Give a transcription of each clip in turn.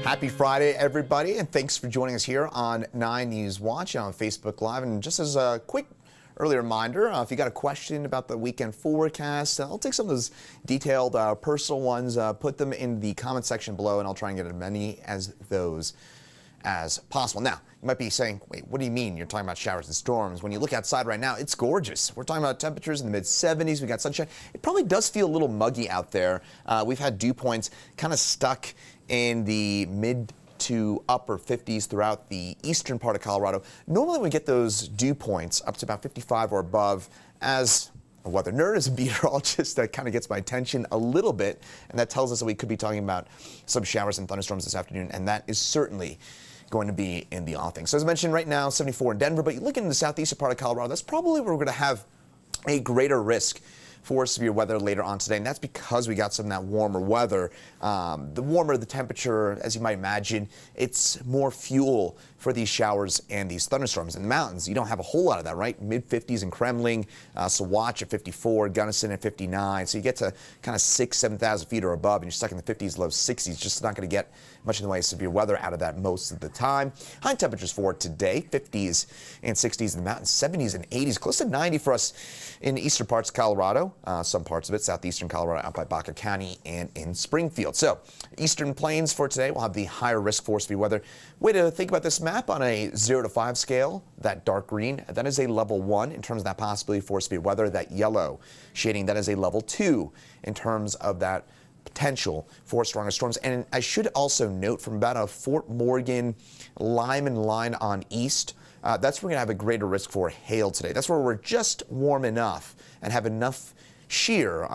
Happy Friday, everybody, and thanks for joining us here on 9 News Watch on Facebook Live. And just as a quick early reminder, if you got a question about the weekend forecast, I'll take some of those detailed personal ones, put them in the comment section below, and I'll try and get as many as those as possible. Now, you might be saying, wait, what do you mean you're talking about showers and storms? When you look outside right now, it's gorgeous. We're talking about temperatures in the mid-70s. We got sunshine. It probably does feel a little muggy out there. We've had dew points kind of stuck in the mid to upper 50s throughout the eastern part of Colorado. Normally we get those dew points up to about 55 or above. As a weather nerd, as a meteorologist, that kind of gets my attention a little bit, and that tells us that we could be talking about some showers and thunderstorms this afternoon, and that is certainly going to be in the offing. So as I mentioned, right now 74 in Denver, but you look into the southeastern part of Colorado, that's probably where we're going to have a greater risk for severe weather later on today, and that's because we got some of that warmer weather. The warmer the temperature, as you might imagine, it's more fuel for these showers and these thunderstorms. In the mountains, you don't have a whole lot of that, right? Mid-50s in Kremling, Saguache at 54, Gunnison at 59. So you get to kind of 6,000, 7,000 feet or above, and you're stuck in the 50s, low 60s. Just not going to get much in the way of severe weather out of that most of the time. High temperatures for today, 50s and 60s in the mountains, 70s and 80s, close to 90 for us in the eastern parts of Colorado. Some parts of it, southeastern Colorado, out by Baca County and in Springfield. So eastern plains for today will have the higher risk for severe weather. Way to think about this map on a 0 to 5 scale. That dark green, that is a level 1 in terms of that possibility for severe weather. That yellow shading, that is a level 2 in terms of that potential for stronger storms. And I should also note from about a Fort Morgan, Lyman line on east, that's where we're going to have a greater risk for hail today. That's where we're just warm enough and have enough shear,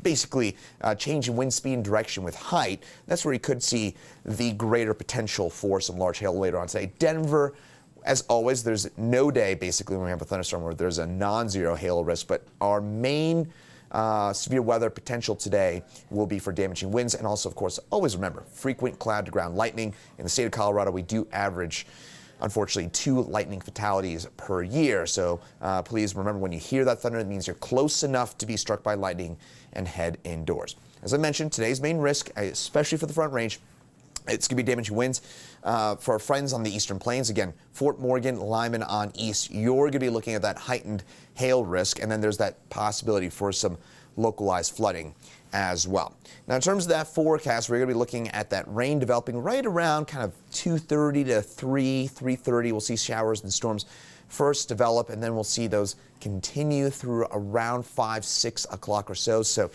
basically change in wind speed and direction with height. That's where you could see the greater potential for some large hail later on today. Denver, as always, there's no day basically when we have a thunderstorm where there's a non-zero hail risk, but our main severe weather potential today will be for damaging winds, and also, of course, always remember, frequent cloud-to-ground lightning. In the state of Colorado, we do average, unfortunately, 2 lightning fatalities per year. So please remember, when you hear that thunder, it means you're close enough to be struck by lightning and head indoors. As I mentioned, today's main risk, especially for the Front Range, it's going to be damaging winds. For our friends on the eastern plains, again, Fort Morgan, Lyman on east, you're going to be looking at that heightened hail risk, and then there's that possibility for some localized flooding as well. Now, in terms of that forecast, we're going to be looking at that rain developing right around kind of 2:30 to 3:30. We'll see showers and storms first develop, and then we'll see those continue through around 5, 6 o'clock or so. So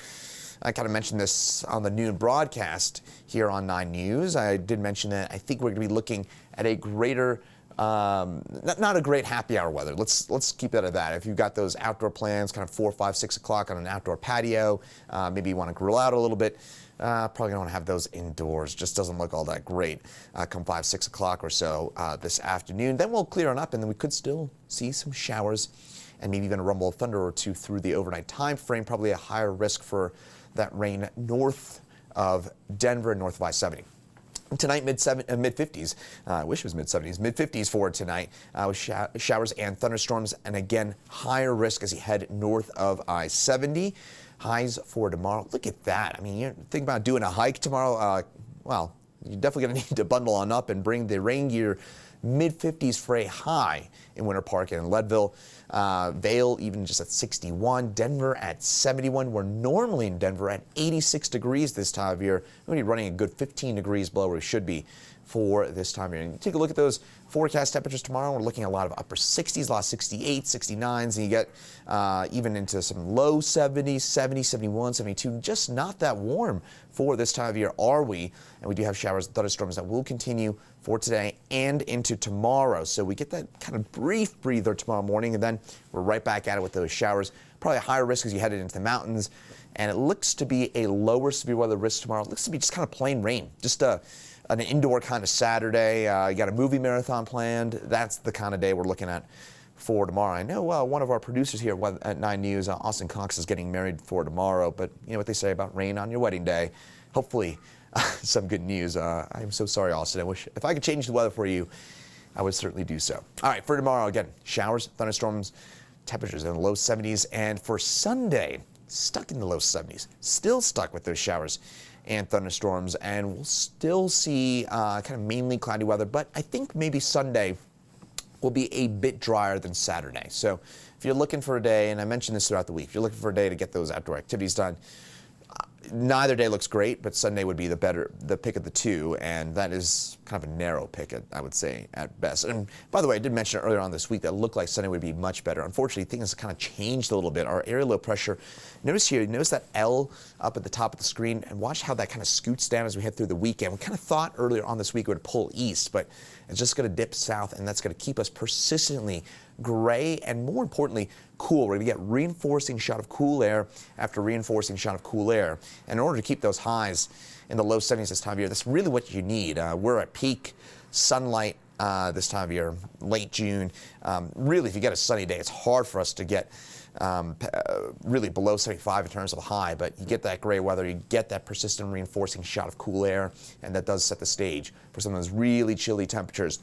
I kind of mentioned this on the noon broadcast here on 9 News. I did mention that I think we're going to be looking at a greater, not a great happy hour weather. Let's keep it at that. If you've got those outdoor plans, kind of 4, 5, 6 o'clock on an outdoor patio, maybe you want to grill out a little bit, probably don't want to have those indoors. Just doesn't look all that great come 5, 6 o'clock or so this afternoon. Then we'll clear on up, and then we could still see some showers and maybe even a rumble of thunder or two through the overnight time frame. Probably a higher risk for that rain north of Denver, north of I-70. Tonight, mid-50s. I wish it was mid-70s. Mid-50s for tonight with showers and thunderstorms, and again, higher risk as you head north of I-70. Highs for tomorrow. Look at that. I mean, you think about doing a hike tomorrow. Well, you're definitely going to need to bundle on up and bring the rain gear. Mid-50s for a high in Winter Park and in Leadville. Vail even just at 61. Denver at 71. We're normally in Denver at 86 degrees this time of year. We're going to be running a good 15 degrees below where we should be for this time of year. And take a look at those forecast temperatures tomorrow. We're looking at a lot of upper 60s, a lot of 68, 69s, and you get even into some low 70s, 70, 71, 72. Just not that warm for this time of year, are we? And we do have showers and thunderstorms that will continue for today and into tomorrow. So we get that kind of brief breather tomorrow morning, and then we're right back at it with those showers. Probably a higher risk as you headed into the mountains. And it looks to be a lower severe weather risk tomorrow. It looks to be just kind of plain rain. Just an indoor kind of Saturday. You got a movie marathon planned. That's the kind of day we're looking at for tomorrow. I know one of our producers here at 9 News, Austin Cox, is getting married for tomorrow, but you know what they say about rain on your wedding day. Hopefully some good news. I'm so sorry, Austin. I wish if I could change the weather for you, I would certainly do so. All right, for tomorrow, again, showers, thunderstorms, temperatures in the low 70s. And for Sunday, stuck in the low 70s, still stuck with those showers and thunderstorms, and we'll still see kind of mainly cloudy weather, but I think maybe Sunday will be a bit drier than Saturday. So if you're looking for a day, and I mentioned this throughout the week, if you're looking for a day to get those outdoor activities done, neither day looks great, but Sunday would be the pick of the two, and that is kind of a narrow pick, I would say, at best. And by the way, I did mention earlier on this week that it looked like Sunday would be much better. Unfortunately, things kind of changed a little bit. Our area low pressure, notice that L up at the top of the screen, and watch how that kind of scoots down as we head through the weekend. We kind of thought earlier on this week it would pull east, but it's just going to dip south, and that's going to keep us persistently gray and, more importantly, cool. We're going to get reinforcing shot of cool air after reinforcing shot of cool air. And in order to keep those highs in the low 70s this time of year, that's really what you need. We're at peak sunlight this time of year, late June. Really, if you get a sunny day, it's hard for us to get really below 75 in terms of a high, but you get that gray weather, you get that persistent reinforcing shot of cool air, and that does set the stage for some of those really chilly temperatures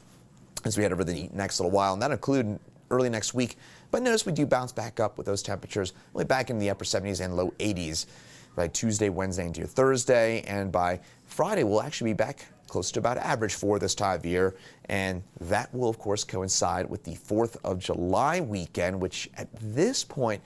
as we head over the next little while, and that include early next week. But notice we do bounce back up with those temperatures, really back in the upper 70s and low 80s by Tuesday, Wednesday, into Thursday, and by Friday we'll actually be back close to about average for this time of year, and that will of course coincide with the 4th of July weekend, which at this point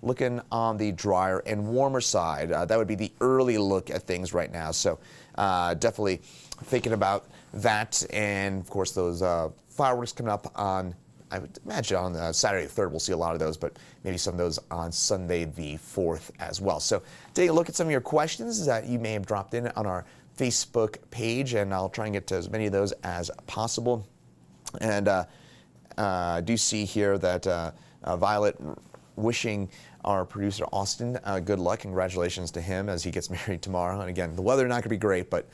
looking on the drier and warmer side. That would be the early look at things right now, so definitely thinking about that, and of course those fireworks coming up on, I would imagine on Saturday the 3rd, we'll see a lot of those, but maybe some of those on Sunday the 4th as well. So take a look at some of your questions that you may have dropped in on our Facebook page, and I'll try and get to as many of those as possible. And I do see here that Violet wishing our producer Austin good luck. Congratulations to him as he gets married tomorrow. And again, the weather not going to be great, but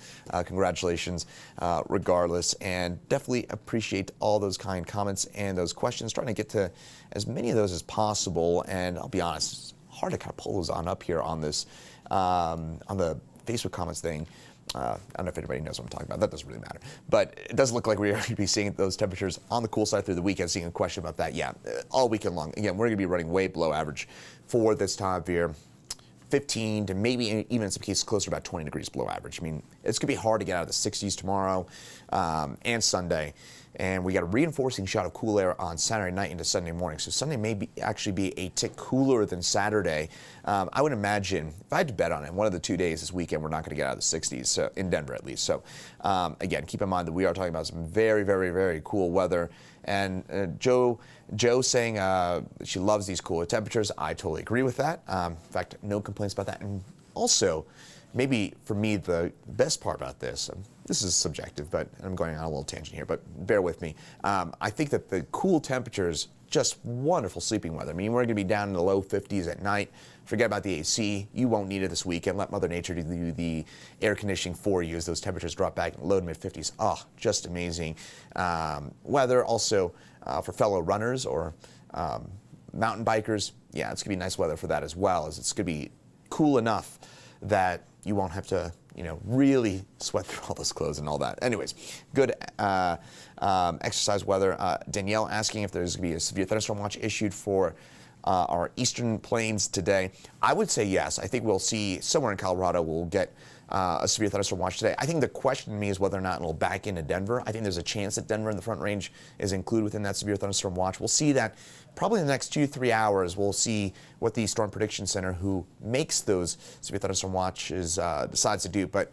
congratulations regardless. And definitely appreciate all those kind comments and those questions. Trying to get to as many of those as possible. And I'll be honest, it's hard to kind of pull those on up here on this on the Facebook comments thing. I don't know if anybody knows what I'm talking about. That doesn't really matter. But it does look like we're going to be seeing those temperatures on the cool side through the weekend. Seeing a question about that, yeah, all weekend long. Again, we're going to be running way below average for this time of year. 15 to maybe even in some cases closer to about 20 degrees below average. I mean, it's going to be hard to get out of the 60s tomorrow and Sunday. And we got a reinforcing shot of cool air on Saturday night into Sunday morning. So Sunday may actually be a tick cooler than Saturday. I would imagine, if I had to bet on it, one of the 2 days this weekend, we're not going to get out of the 60s, so, in Denver at least. So again, keep in mind that we are talking about some very, very, very cool weather. And Joe saying she loves these cooler temperatures. I totally agree with that. In fact, no complaints about that. And also, maybe for me, the best part about this is subjective, but I'm going on a little tangent here, but bear with me. I think that the cool temperatures, just wonderful sleeping weather. I mean, we're going to be down in the low 50s at night. Forget about the AC. You won't need it this weekend. Let Mother Nature do the air conditioning for you as those temperatures drop back in the low to mid 50s. Oh, just amazing weather. Also, for fellow runners or mountain bikers, yeah, it's going to be nice weather for that as well, as it's going to be cool enough that you won't have to, really sweat through all those clothes and all that. Anyways, good exercise weather. Danielle asking if there's going to be a severe thunderstorm watch issued for our eastern plains today. I would say yes. I think we'll see somewhere in Colorado we'll get a severe thunderstorm watch today. I think the question to me is whether or not it'll back into Denver. I think there's a chance that Denver in the Front Range is included within that severe thunderstorm watch. We'll see that probably in the next 2 to 3 hours. We'll see what the Storm Prediction Center, who makes those severe thunderstorm watches, decides to do. But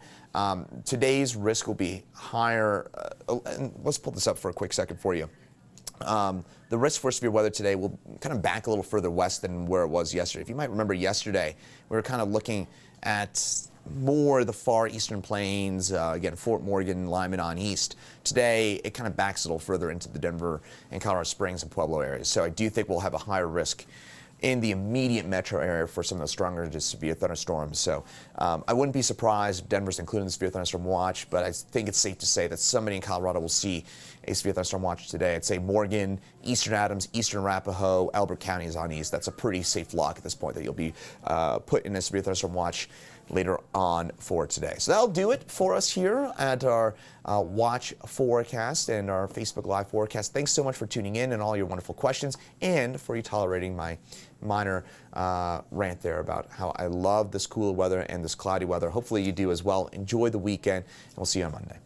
today's risk will be higher. And let's pull this up for a quick second for you. The risk for severe weather today will kind of back a little further west than where it was yesterday. If you might remember yesterday, we were kind of looking at more the far eastern plains, again, Fort Morgan, Lyman on east. Today, it kind of backs a little further into the Denver and Colorado Springs and Pueblo areas. So I do think we'll have a higher risk in the immediate metro area for some of those stronger to severe thunderstorms. So I wouldn't be surprised if Denver's included in the severe thunderstorm watch, but I think it's safe to say that somebody in Colorado will see a severe thunderstorm watch today. I'd say Morgan, Eastern Adams, Eastern Arapahoe, Elbert County is on east. That's a pretty safe lock at this point that you'll be put in a severe thunderstorm watch later on for today. So that'll do it for us here at our watch forecast and our Facebook Live forecast. Thanks so much for tuning in and all your wonderful questions, and for you tolerating my minor rant there about how I love this cooler weather and this cloudy weather. Hopefully you do as well. Enjoy the weekend, and we'll see you on Monday.